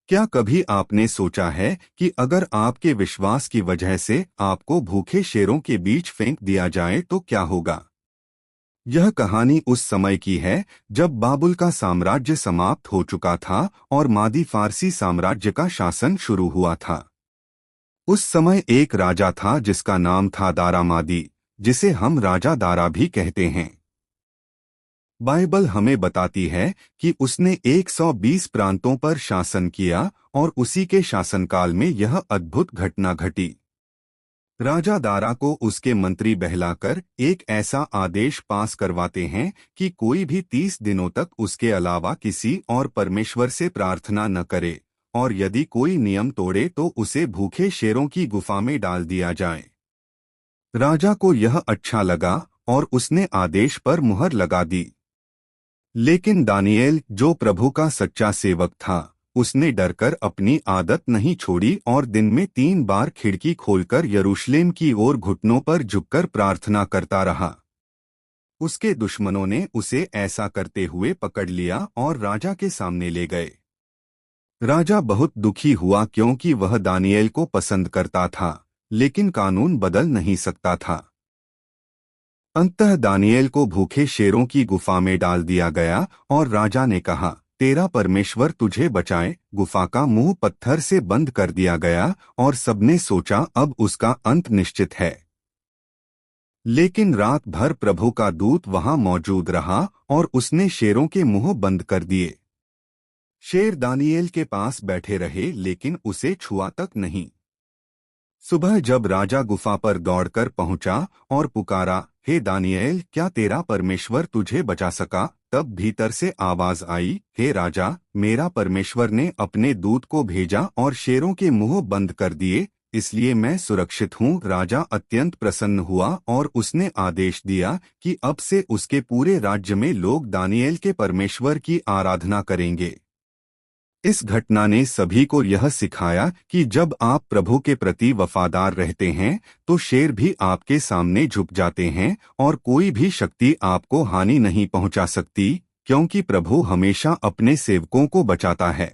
क्या कभी आपने सोचा है कि अगर आपके विश्वास की वजह से आपको भूखे शेरों के बीच फेंक दिया जाए तो क्या होगा? यह कहानी उस समय की है जब बाबुल का साम्राज्य समाप्त हो चुका था और मादी फारसी साम्राज्य का शासन शुरू हुआ था। उस समय एक राजा था जिसका नाम था दारा मादी, जिसे हम राजा दारा भी कहते हैं। बाइबल हमें बताती है कि उसने 120 प्रांतों पर शासन किया और उसी के शासनकाल में यह अद्भुत घटना घटी। राजा दारा को उसके मंत्री बहलाकर एक ऐसा आदेश पास करवाते हैं कि कोई भी 30 दिनों तक उसके अलावा किसी और परमेश्वर से प्रार्थना न करे, और यदि कोई नियम तोड़े तो उसे भूखे शेरों की गुफा में डाल दिया जाए। राजा को यह अच्छा लगा और उसने आदेश पर मुहर लगा दी। लेकिन दानिएल, जो प्रभु का सच्चा सेवक था, उसने डरकर अपनी आदत नहीं छोड़ी और दिन में 3 बार खिड़की खोलकर यरूशलेम की ओर घुटनों पर झुककर प्रार्थना करता रहा। उसके दुश्मनों ने उसे ऐसा करते हुए पकड़ लिया और राजा के सामने ले गए। राजा बहुत दुखी हुआ क्योंकि वह दानिएल को पसंद करता था, लेकिन कानून बदल नहीं सकता था। अंततः दानिएल को भूखे शेरों की गुफा में डाल दिया गया और राजा ने कहा, तेरा परमेश्वर तुझे बचाए। गुफा का मुंह पत्थर से बंद कर दिया गया और सबने सोचा अब उसका अंत निश्चित है। लेकिन रात भर प्रभु का दूत वहां मौजूद रहा और उसने शेरों के मुंह बंद कर दिए। शेर दानिएल के पास बैठे रहे लेकिन उसे छुआ तक नहीं। सुबह जब राजा गुफा पर दौड़कर पहुंचा और पुकारा, हे दानिएल, क्या तेरा परमेश्वर तुझे बचा सका? तब भीतर से आवाज आई, हे राजा, मेरा परमेश्वर ने अपने दूत को भेजा और शेरों के मुंह बंद कर दिए, इसलिए मैं सुरक्षित हूँ। राजा अत्यंत प्रसन्न हुआ और उसने आदेश दिया कि अब से उसके पूरे राज्य में लोग दानिएल के परमेश्वर की आराधना करेंगे। इस घटना ने सभी को यह सिखाया कि जब आप प्रभु के प्रति वफादार रहते हैं तो शेर भी आपके सामने झुक जाते हैं और कोई भी शक्ति आपको हानि नहीं पहुंचा सकती, क्योंकि प्रभु हमेशा अपने सेवकों को बचाता है।